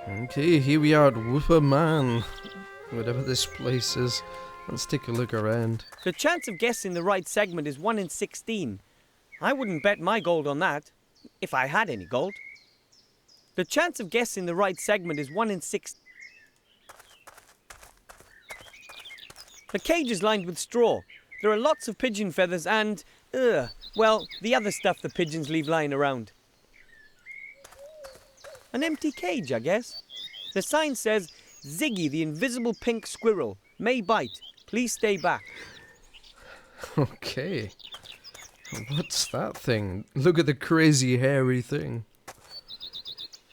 Okay, here we are at Whooperman. Whatever this place is. Let's take a look around. The chance of guessing the right segment is 1 in 16. I wouldn't bet my gold on that, if I had any gold. The chance of guessing the right segment is 1 in 6. The cage is lined with straw. There are lots of pigeon feathers and, well, the other stuff the pigeons leave lying around. An empty cage, I guess. The sign says, Ziggy the invisible pink squirrel may bite. Please stay back. Okay. What's that thing? Look at the crazy hairy thing.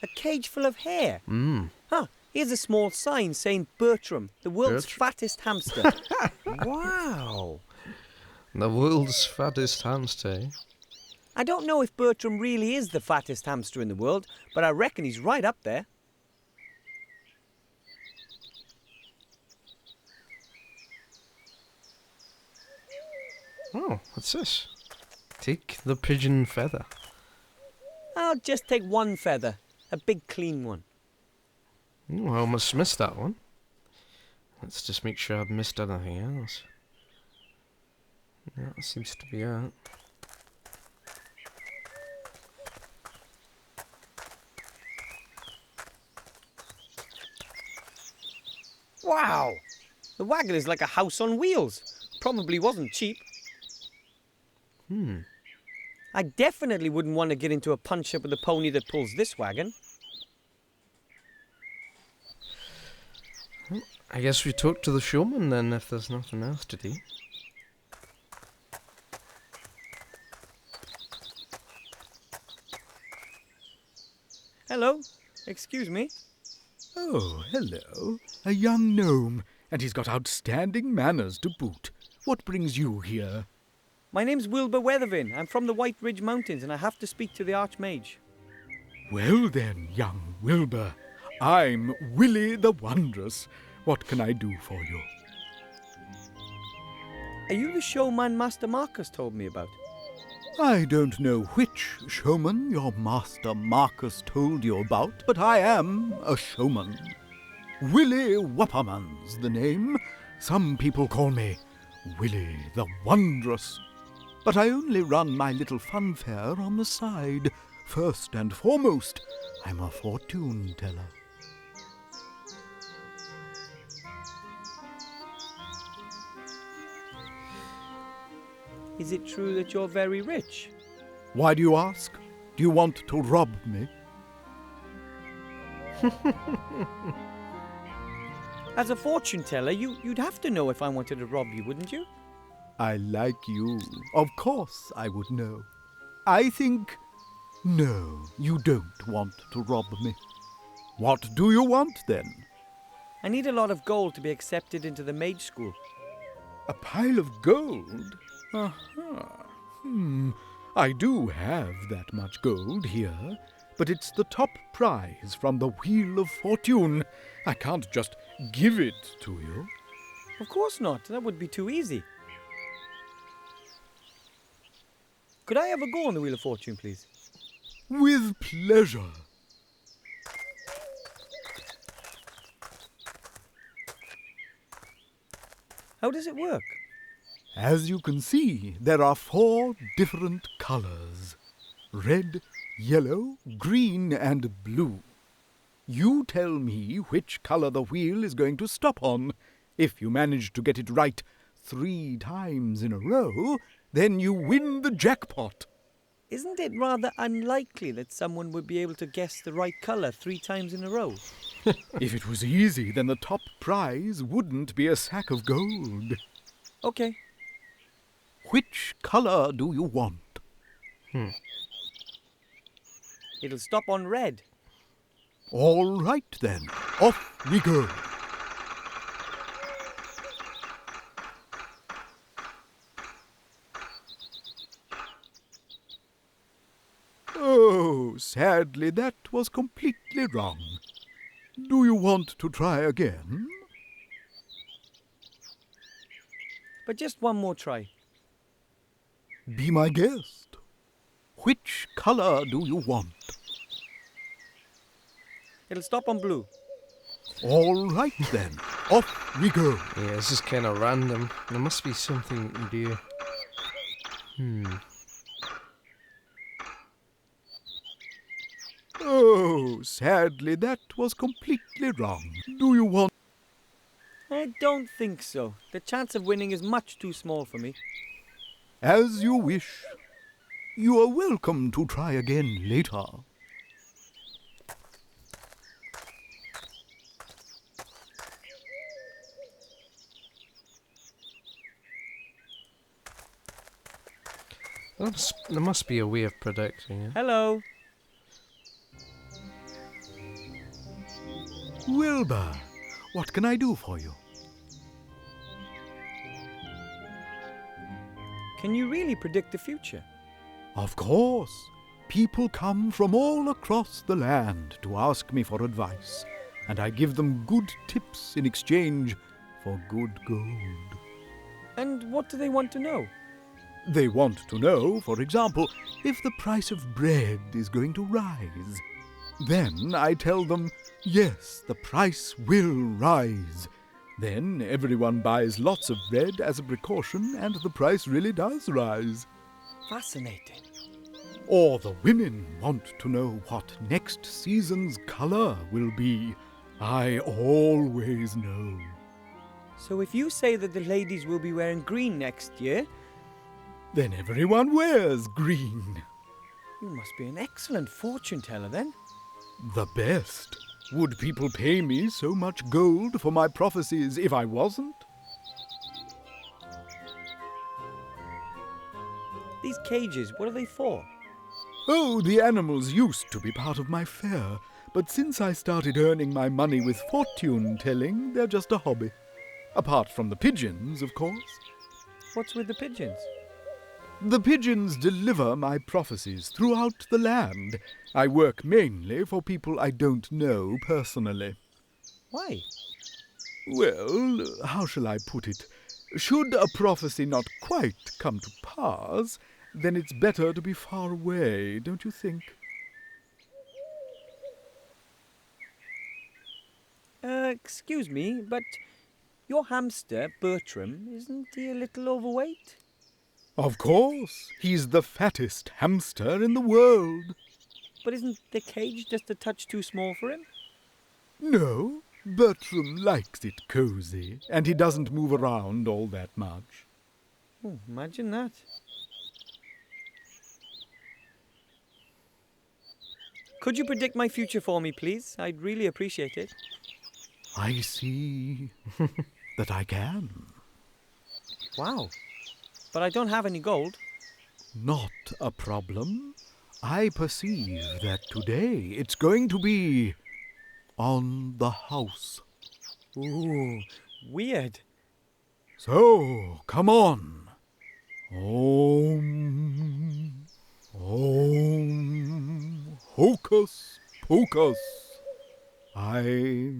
A cage full of hair. Mmm. Huh, here's a small sign saying Bertram, the world's fattest hamster. Wow. The world's fattest hamster. I don't know if Bertram really is the fattest hamster in the world, but I reckon he's right up there. Oh, what's this? Take the pigeon feather. I'll just take one feather, a big clean one. Oh, I almost missed that one. Let's just make sure I've missed anything else. That seems to be it. Wow! The wagon is like a house on wheels. Probably wasn't cheap. I definitely wouldn't want to get into a punch-up with a pony that pulls this wagon. Well, I guess we talk to the showman then, if there's nothing else to do. Hello? Excuse me? Oh, hello. A young gnome, and he's got outstanding manners to boot. What brings you here? My name's Wilbur Weathervin. I'm from the White Ridge Mountains, and I have to speak to the Archmage. Well then, young Wilbur, I'm Willie the Wondrous. What can I do for you? Are you the showman Master Marcus told me about? I don't know which showman your master Marcus told you about, but I am a showman. Willie Whopperman's the name. Some people call me Willie the Wondrous. But I only run my little funfair on the side. First and foremost, I'm a fortune teller. Is it true that you're very rich? Why do you ask? Do you want to rob me? As a fortune teller, you'd have to know if I wanted to rob you, wouldn't you? I like you. Of course I would know. I think... No, you don't want to rob me. What do you want, then? I need a lot of gold to be accepted into the mage school. A pile of gold? I do have that much gold here, but it's the top prize from the Wheel of Fortune. I can't just give it to you. Of course not. That would be too easy. Could I have a go on the Wheel of Fortune, please? With pleasure. How does it work? As you can see, there are 4 different colors. Red, yellow, green, and blue. You tell me which color the wheel is going to stop on. If you manage to get it right 3 times in a row, then you win the jackpot. Isn't it rather unlikely that someone would be able to guess the right color 3 times in a row? If it was easy, then the top prize wouldn't be a sack of gold. Okay. Which color do you want? It'll stop on red. All right, then. Off we go. Oh, sadly, that was completely wrong. Do you want to try again? But just one more try. Be my guest. Which color do you want? It'll stop on blue. All right then, off we go. Yeah, this is kind of random. There must be something we can do. Oh, sadly, that was completely wrong. Do you want... I don't think so. The chance of winning is much too small for me. As you wish. You are welcome to try again later. There must be a way of predicting it. Hello. Wilbur, what can I do for you? Can you really predict the future? Of course. People come from all across the land to ask me for advice, and I give them good tips in exchange for good gold. And what do they want to know? They want to know, for example, if the price of bread is going to rise. Then I tell them, yes, the price will rise. Then everyone buys lots of bread as a precaution, and the price really does rise. Fascinating. Or the women want to know what next season's colour will be. I always know. So if you say that the ladies will be wearing green next year, Then everyone wears green. you must be an excellent fortune teller then. The best. Would people pay me so much gold for my prophecies if I wasn't? These cages, what are they for? Oh, the animals used to be part of my fare, but since I started earning my money with fortune-telling, they're just a hobby. Apart from the pigeons, of course. What's with the pigeons? The pigeons deliver my prophecies throughout the land. I work mainly for people I don't know personally. Why? Well, how shall I put it? Should a prophecy not quite come to pass, then it's better to be far away, don't you think? Excuse me, but your hamster, Bertram, isn't he a little overweight? Of course, he's the fattest hamster in the world. But isn't the cage just a touch too small for him? No, Bertram likes it cozy, and he doesn't move around all that much. Oh, imagine that. Could you predict my future for me, please? I'd really appreciate it. I see that I can. Wow. But I don't have any gold. Not a problem. I perceive that today it's going to be on the house. Ooh, weird. So, come on. Om, Om, hocus pocus. I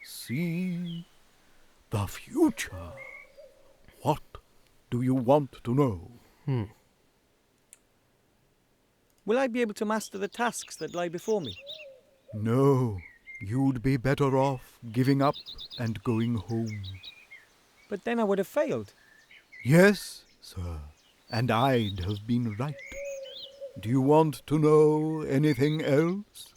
see the future. What do you want to know? Will I be able to master the tasks that lie before me? No, you'd be better off giving up and going home. But then I would have failed. Yes, sir, and I'd have been right. Do you want to know anything else?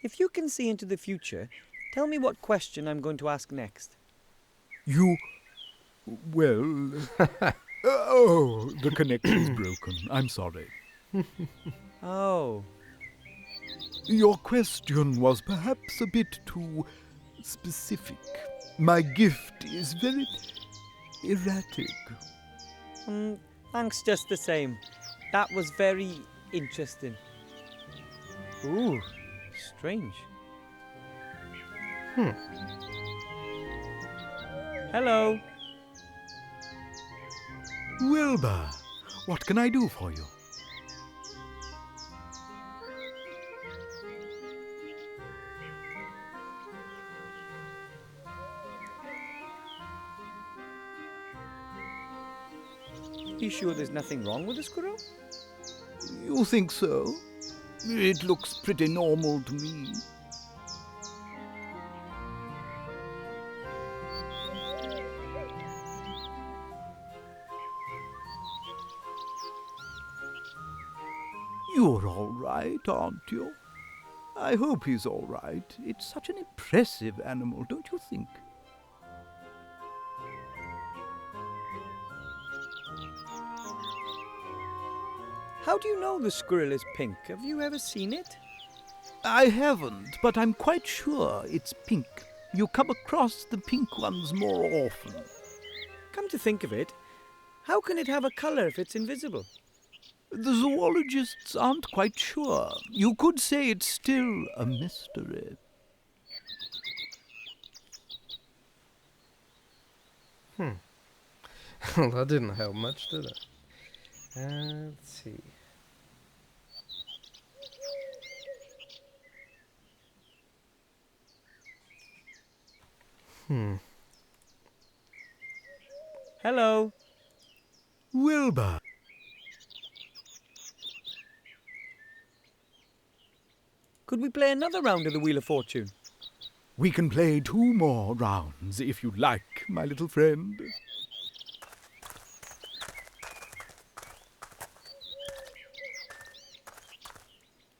If you can see into the future, tell me what question I'm going to ask next. Well... oh, the connection's broken. I'm sorry. Oh. Your question was perhaps a bit too specific. My gift is very erratic. Thanks just the same. That was very interesting. Ooh, strange. Hello. Wilbur, what can I do for you? You sure there's nothing wrong with the squirrel? You You think so? It looks pretty normal to me. You're all right, aren't you? I hope he's all right. It's such an impressive animal, don't you think? How do you know the squirrel is pink? Have you ever seen it? I haven't, but I'm quite sure it's pink. You come across the pink ones more often. Come to think of it, how can it have a colour if it's invisible? The zoologists aren't quite sure. You could say it's still a mystery. Well, that didn't help much, did it? Let's see. Hello. Wilbur. Could we play another round of the Wheel of Fortune? We can play 2 more rounds if you like, my little friend.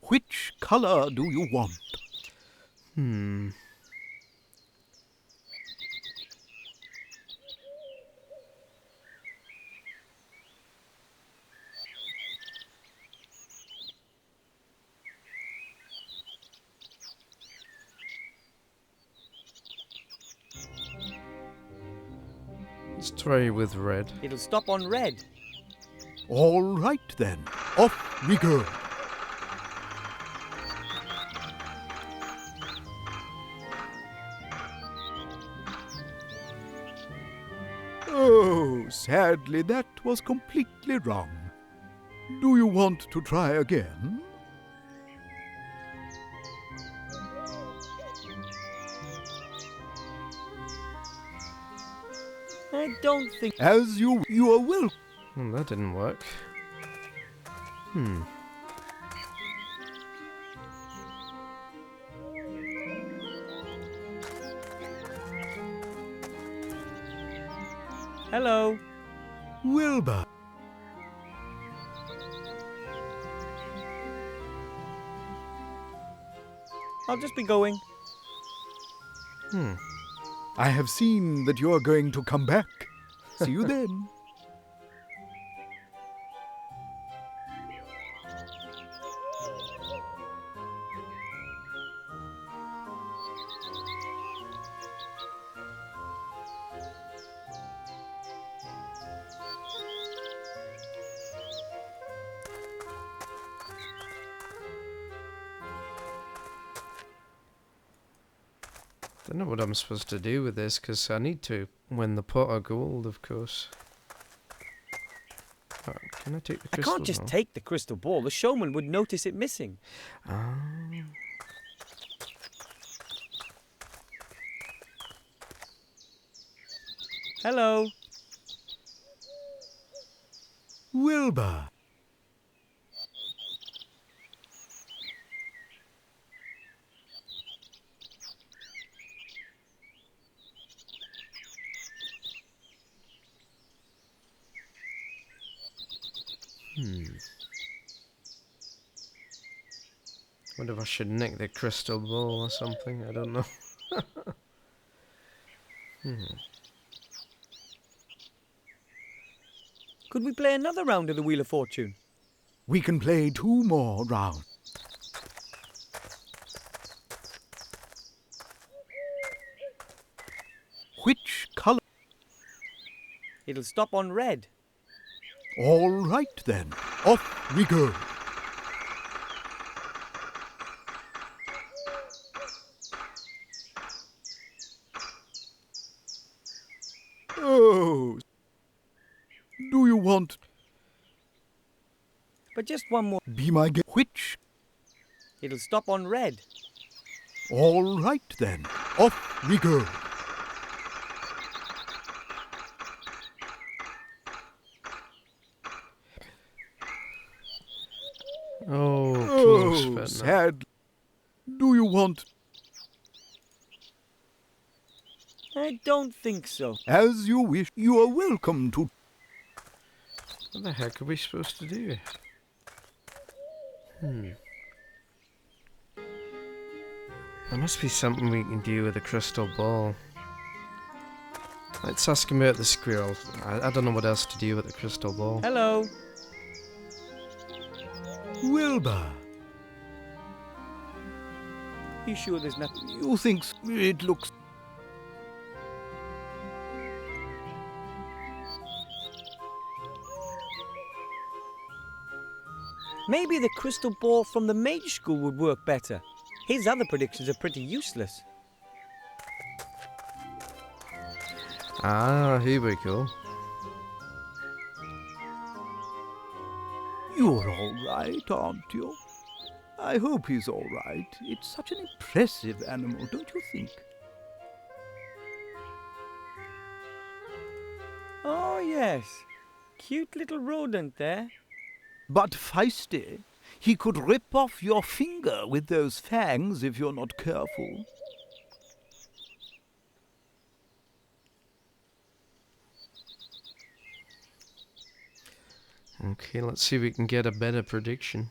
Which colour do you want? Let's try with red. It'll stop on red. All right then, off we go. Oh, sadly that was completely wrong. Do you want to try again? I don't think... As you are welcome. Well, that didn't work. Hello. Wilbur. I'll just be going. I have seen that you're going to come back. See you then. Don't know what I'm supposed to do with this, because I need to win the pot of gold, of course. Oh, can I take the I crystal can't just ball? take the crystal ball. The showman would notice it missing. Ah. Hello. Wilbur. Wonder if I should nick the crystal ball or something. I don't know. Could we play another round of the Wheel of Fortune? We can play 2 more rounds. Which colour? It'll stop on red. All right then, off we go. Oh, do you want But just one more. be my guest? Which? It'll stop on red. All right then, off we go. Oh, close, Oh, but no. sad. Do you want... I don't think so. As you wish. You are welcome to... What the heck are we supposed to do? There must be something we can do with the crystal ball. Let's ask him about the squirrel. I don't know what else to do with the crystal ball. Hello. Wilbur, You sure there's nothing? you think it looks... Maybe the crystal ball from the mage school would work better. His other predictions are pretty useless. Ah, here we go. You're all right, aren't you? I hope he's all right. It's such an impressive animal, don't you think? Oh, yes. Cute little rodent there. But feisty. He could rip off your finger with those fangs if you're not careful. Okay, let's see if we can get a better prediction.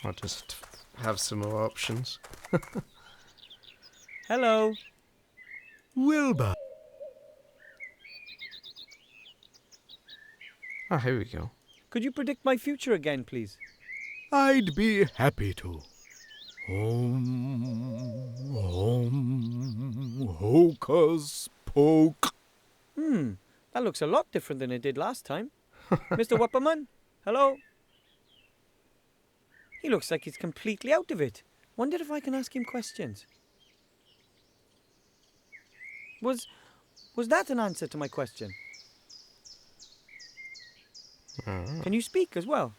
I'll just have some more options. Hello. Wilbur, Ah, here we go. Could you predict my future again, please? I'd be happy to. Hocus poke. That looks a lot different than it did last time. Mr. Wupperman? Hello? He looks like he's completely out of it. Wonder if I can ask him questions. Was that an answer to my question? Can you speak as well?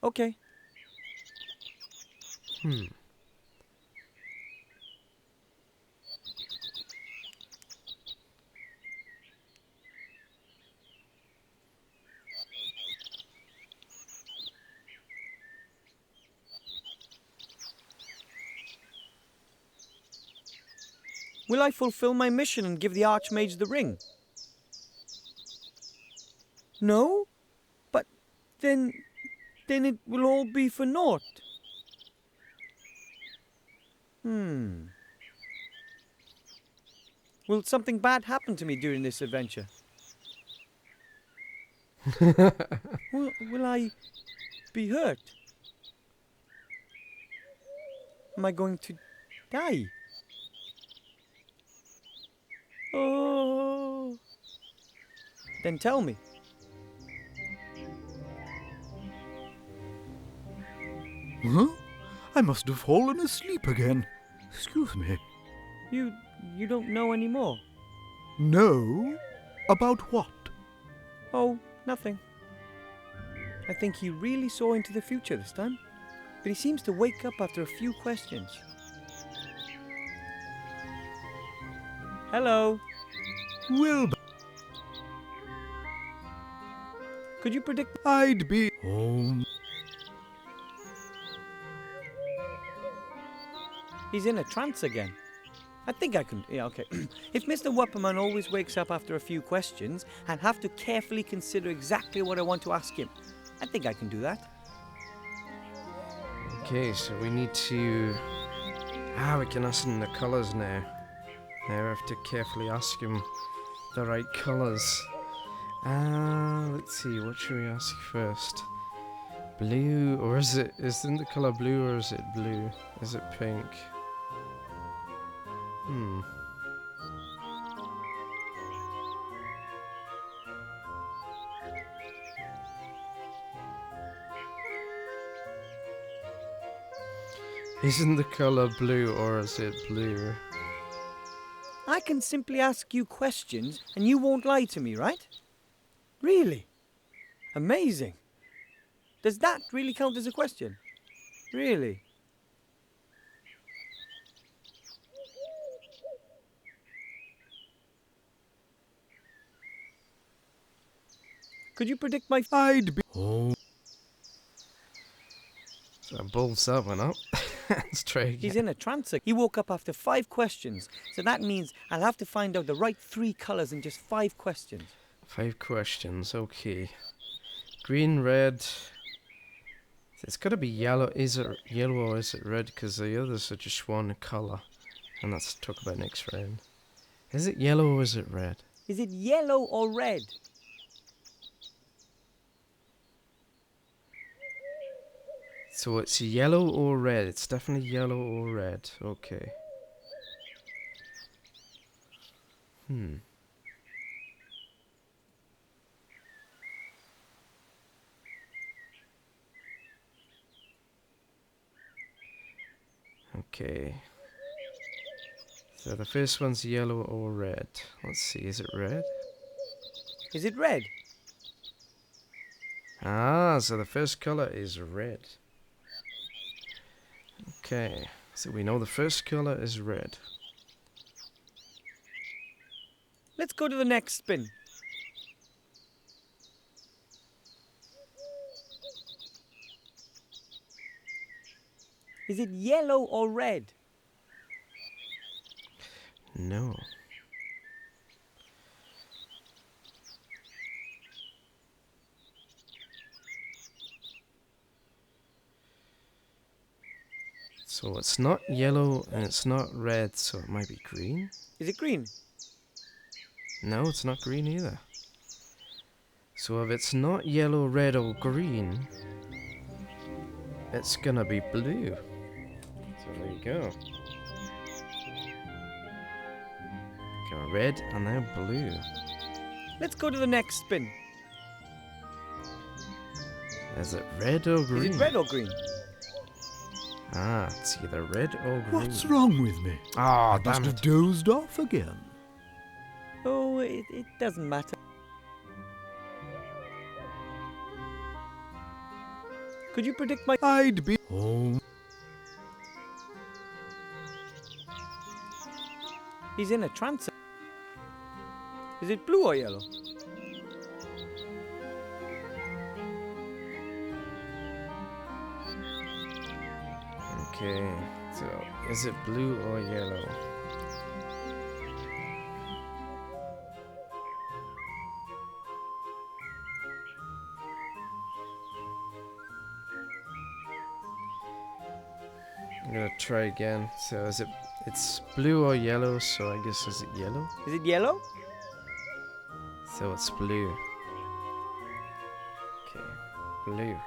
Okay. Will I fulfill my mission and give the Archmage the ring? No? But then it will all be for naught. Will something bad happen to me during this adventure? Will I be hurt? Am I going to die? Oh. Then tell me. Huh? I must have fallen asleep again. Excuse me. You don't know anymore? No? About what? Oh, nothing. I think he really saw into the future this time. But he seems to wake up after a few questions. Hello. Wilbur, Could you predict? I'd be home. He's in a trance again. I think I can... Yeah, okay. If Mr. Wupperman always wakes up after a few questions and have to carefully consider exactly what I want to ask him, I think I can do that. Okay, so we need to... we can ask him the colours now. Now we have to carefully ask him the right colours. Let's see, what should we ask first? Blue, or isn't the colour blue, or is it blue? Is it pink? Isn't the colour blue, or is it blue? I can simply ask you questions and you won't lie to me, right? Really? Amazing. Does that really count as a question? Really? Could you predict my... I'd be... Oh, So that bulbs that one up. Let's try again. He's in a trance. He woke up after 5 questions. So that means I'll have to find out the right 3 colours in just 5 questions. 5 questions, okay. Green, red. It's got to be yellow. Is it yellow or is it red? Because the others are just one colour. And that's talk about next round. Is it yellow or is it red? Is it yellow or red? So it's yellow or red. It's definitely yellow or red. Okay. Okay. So the first one's yellow or red. Let's see, is it red? Is it red? Ah, so the first colour is red. Okay, so we know the first colour is red. Let's go to the next spin. Is it yellow or red? No. So it's not yellow and it's not red, so it might be green. Is it green? No, it's not green either. So if it's not yellow, red or green, it's gonna be blue. So there you go. Got red and now blue. Let's go to the next spin. Is it red or green? Is it red or green? Ah, it's either red or green. what's wrong with me? Ah, I must damn have it. dozed off again. Oh, it doesn't matter. Could you predict my... I'd be... Oh, He's in a trance. Is it blue or yellow? Okay, so is it blue or yellow? I'm gonna try again. So is it? It's blue or yellow. So I guess is it yellow? Is it yellow? So it's blue. Okay, blue.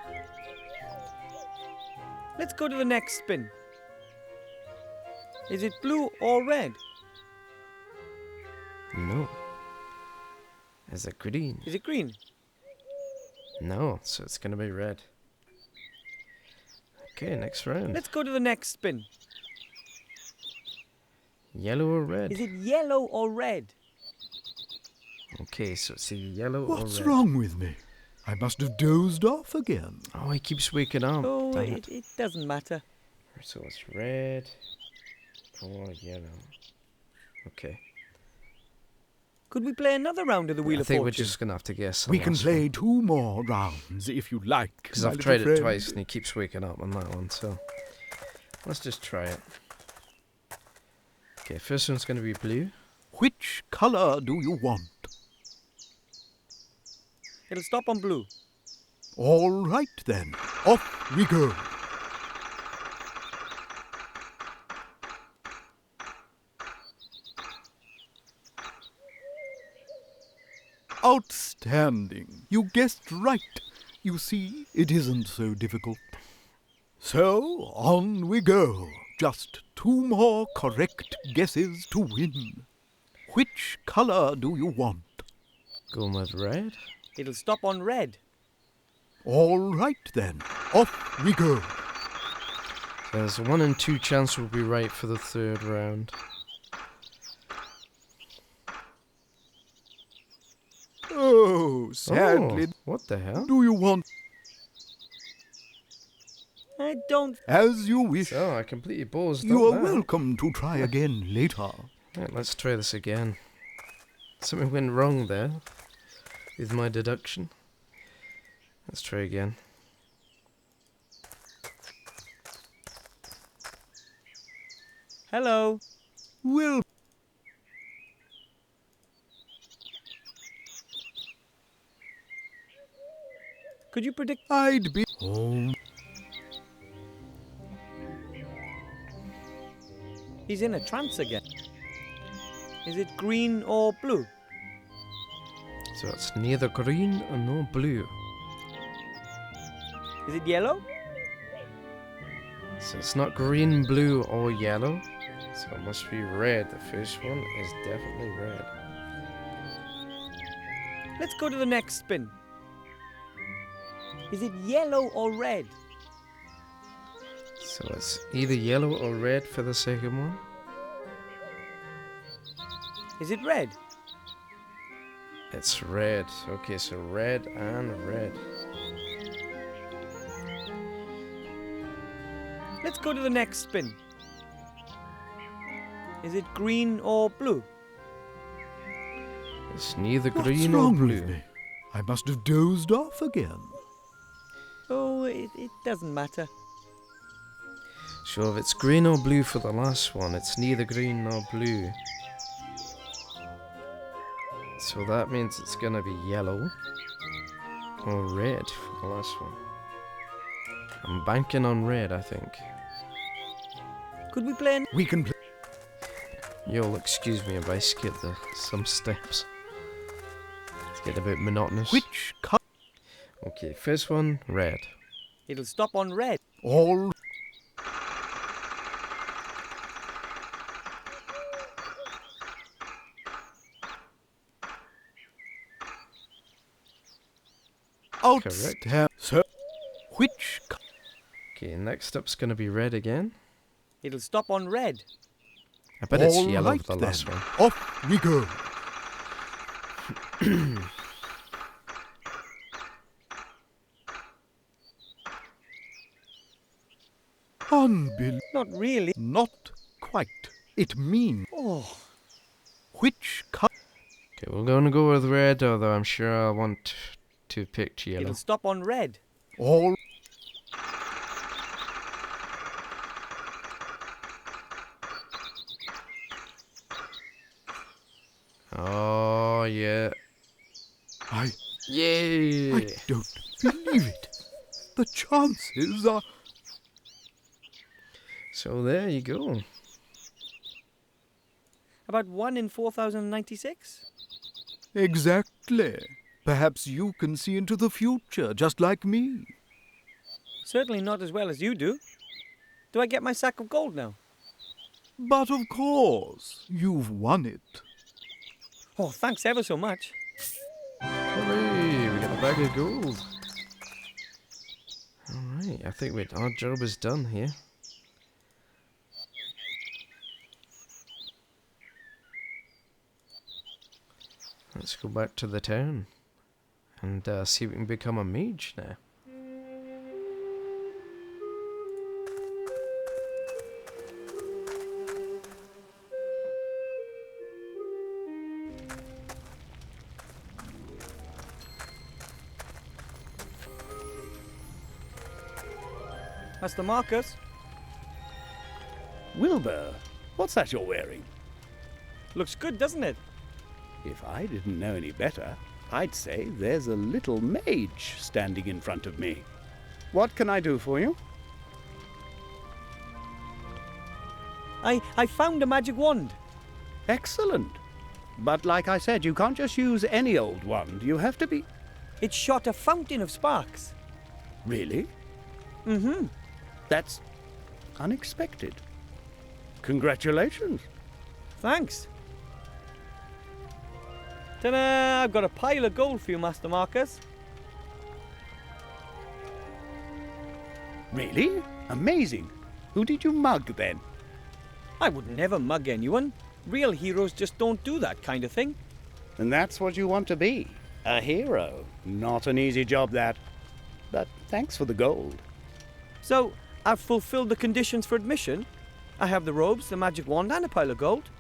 Let's go to the next spin. Is it blue or red? No. Is it green? Is it green? No. So it's gonna be red. Okay, next round. Let's go to the next spin. Yellow or red? Is it yellow or red? Okay, so it's either yellow or red. what's wrong with me? I must have dozed off again. Oh, he keeps waking up. Oh, Damn it. it doesn't matter. So it's red or yellow. Okay. Could we play another round of the Wheel I of think Fortune? we're just gonna have to guess. We can play 2 more rounds if you like. Because my I've little tried it friend. twice and he keeps waking up on that one. So let's just try it. Okay, first one's gonna be blue. Which colour do you want? It'll stop on blue. All right then, off we go. Outstanding. You guessed right. You see, it isn't so difficult. So, on we go. Just 2 more correct guesses to win. Which colour do you want? Going with red. It'll stop on red. All right then, off we go. There's a 1 in 2 chance we'll be right for the 3rd round. Oh, sadly, Oh, what the hell? do you want I don't... as you wish? So I completely buzzed You up are there. welcome to try again later. Right, let's try this again. Something went wrong there with my deduction. Let's try again. Hello. Will Could you predict? I'd be home? He's in a trance again. Is it green or blue? So it's neither green nor blue. Is it yellow? So it's not green, blue, or yellow. So it must be red. The first one is definitely red. Let's go to the next spin. Is it yellow or red? So it's either yellow or red for the second one. Is it red? It's red. Okay, so red and red. Let's go to the next spin. Is it green or blue? It's neither What's green or wrong blue. with me? I must have dozed off again. Oh, it doesn't matter. So if it's green or blue for the last one, it's neither green nor blue. So that means it's gonna be yellow or red for the last one. I'm banking on red, I think. Could we play? We can play. You'll excuse me if I skip some steps. It's getting a bit monotonous. Which color? Okay, first one, red. It'll stop on red. All outstanding. So, which color? Okay, next up's gonna be red again. It'll stop on red. I bet it's All yellow right for the then. last one. Off we go. Unbelievable. Not really. Not quite. It means Oh, which color? Okay, we're gonna go with red, although I'm sure I want to pick yellow. it'll stop on red. All Oh, yeah. I Yay! don't believe it. The chances are So there you go. About 1 in 4,096? exactly. Perhaps you can see into the future, just like me. Certainly not as well as you do. Do I get my sack of gold now? But of course, you've won it. Oh, thanks ever so much. Hooray! We got a bag of gold. Alright, I think our job is done here. Let's go back to the town and see if we can become a mage now. Master Marcus? Wilbur, what's that you're wearing? Looks good, doesn't it? If I didn't know any better, I'd say there's a little mage standing in front of me. What can I do for you? I found a magic wand. Excellent. But like I said, you can't just use any old wand. You have to be... It shot a fountain of sparks. Really? Mm-hmm. That's unexpected. Congratulations. Thanks. Ta-da! I've got a pile of gold for you, Master Marcus. Really? Amazing. Who did you mug then? I would never mug anyone. Real heroes just don't do that kind of thing. And that's what you want to be. A hero. Not an easy job, that. But thanks for the gold. So, I've fulfilled the conditions for admission. I have the robes, the magic wand, and a pile of gold.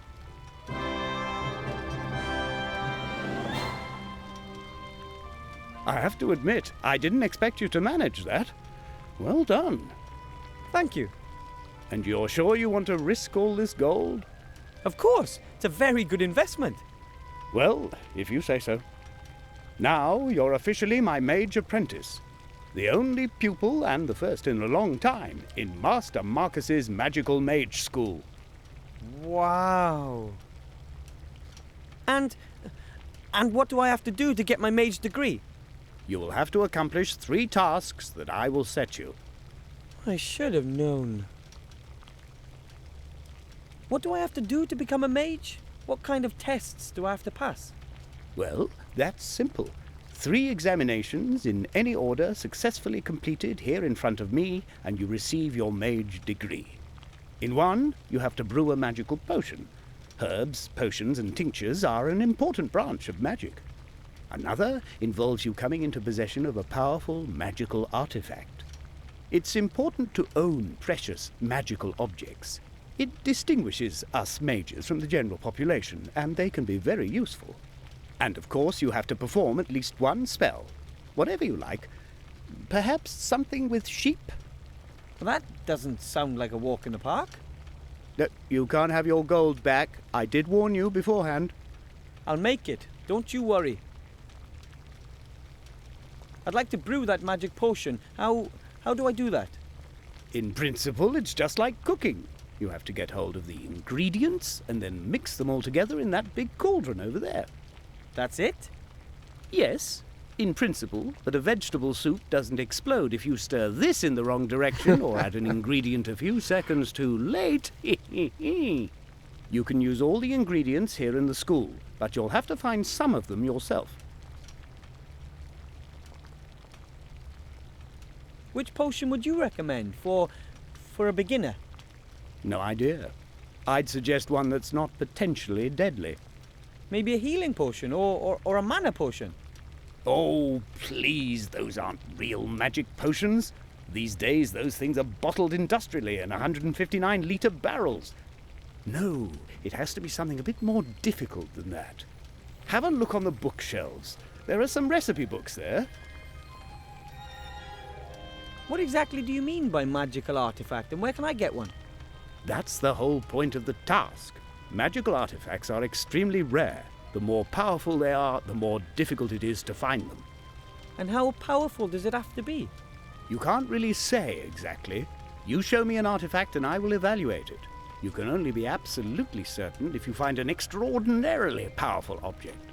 I have to admit, I didn't expect you to manage that. Well done. Thank you. And you're sure you want to risk all this gold? Of course, it's a very good investment. Well, if you say so. Now you're officially my mage apprentice. The only pupil, and the first in a long time, in Master Marcus's magical mage school. Wow. And what do I have to do to get my mage degree? You will have to accomplish 3 tasks that I will set you. I should have known. What do I have to do to become a mage? What kind of tests do I have to pass? Well, that's simple. 3 examinations in any order successfully completed here in front of me, and you receive your mage degree. In one, you have to brew a magical potion. Herbs, potions, and tinctures are an important branch of magic. Another involves you coming into possession of a powerful magical artifact. It's important to own precious magical objects. It distinguishes us mages from the general population, and they can be very useful. And of course you have to perform at least 1 spell, whatever you like. Perhaps something with sheep? Well, that doesn't sound like a walk in the park. No, you can't have your gold back. I did warn you beforehand. I'll make it, don't you worry. I'd like to brew that magic potion. How do I do that? In principle, it's just like cooking. You have to get hold of the ingredients and then mix them all together in that big cauldron over there. That's it? Yes, in principle, but a vegetable soup doesn't explode if you stir this in the wrong direction or add an ingredient a few seconds too late. You can use all the ingredients here in the school, but you'll have to find some of them yourself. Which potion would you recommend for a beginner? No idea. I'd suggest one that's not potentially deadly. Maybe a healing potion or a mana potion? Oh, please, those aren't real magic potions. These days, those things are bottled industrially in 159-litre barrels. No, it has to be something a bit more difficult than that. Have a look on the bookshelves. There are some recipe books there. What exactly do you mean by magical artifact, and where can I get one? That's the whole point of the task. Magical artifacts are extremely rare. The more powerful they are, the more difficult it is to find them. And how powerful does it have to be? You can't really say exactly. You show me an artifact and I will evaluate it. You can only be absolutely certain if you find an extraordinarily powerful object.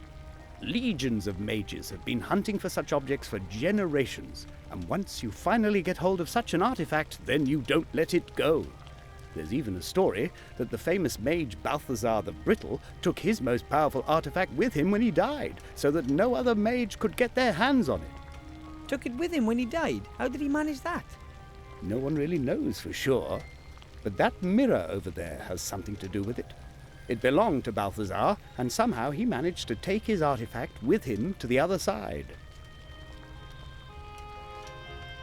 Legions of mages have been hunting for such objects for generations, and once you finally get hold of such an artifact, then you don't let it go. There's even a story that the famous mage Balthazar the Brittle took his most powerful artifact with him when he died, so that no other mage could get their hands on it. Took it with him when he died? How did he manage that? No one really knows for sure, but that mirror over there has something to do with it. It belonged to Balthazar, and somehow he managed to take his artifact with him to the other side.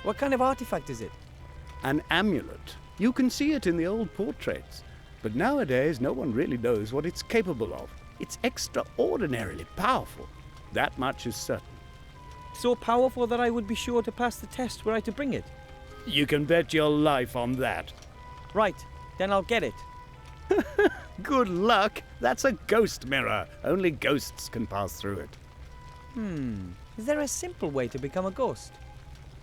What kind of artifact is it? An amulet. You can see it in the old portraits, but nowadays no one really knows what it's capable of. It's extraordinarily powerful. That much is certain. So powerful that I would be sure to pass the test were I to bring it? You can bet your life on that. Right, then I'll get it. Good luck. That's a ghost mirror. Only ghosts can pass through it. Is there a simple way to become a ghost?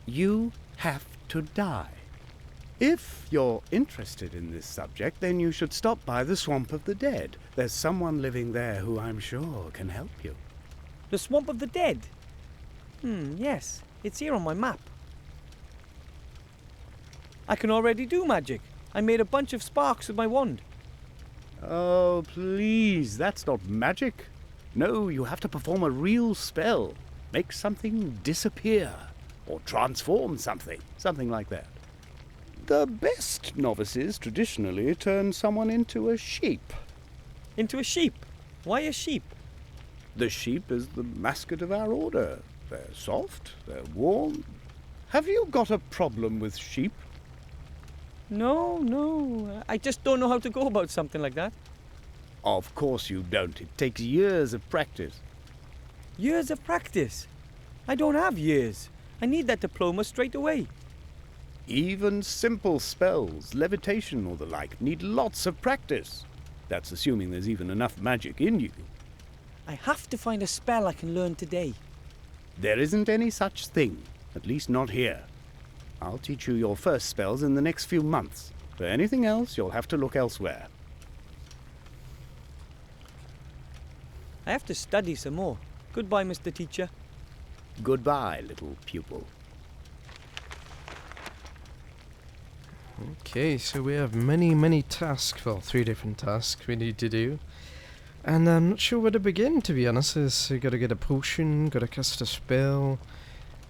You have to die. If you're interested in this subject, then you should stop by the Swamp of the Dead. There's someone living there who I'm sure can help you. The Swamp of the Dead? Yes. It's here on my map. I can already do magic. I made a bunch of sparks with my wand. Oh, please, that's not magic. No, you have to perform a real spell. Make something disappear. Or transform something like that. The best novices traditionally turn someone into a sheep. Into a sheep? Why a sheep? The sheep is the mascot of our order. They're soft, they're warm. Have you got a problem with sheep? No. I just don't know how to go about something like that. Of course you don't. It takes years of practice. Years of practice? I don't have years. I need that diploma straight away. Even simple spells, levitation or the like, need lots of practice. That's assuming there's even enough magic in you. I have to find a spell I can learn today. There isn't any such thing, at least not here. I'll teach you your first spells in the next few months. For anything else, you'll have to look elsewhere. I have to study some more. Goodbye, Mr. Teacher. Goodbye, little pupil. Okay, so we have many tasks, well, 3 different tasks we need to do. And I'm not sure where to begin, to be honest. So gotta get a potion, gotta cast a spell.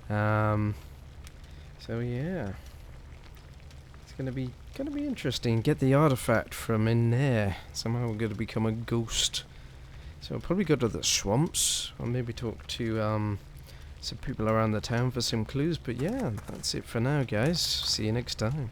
So yeah. It's gonna be interesting. Get the artifact from in there. Somehow we're gonna become a ghost. So I'll probably go to the swamps, or maybe talk to some people around the town for some clues. But yeah, that's it for now, guys. See you next time.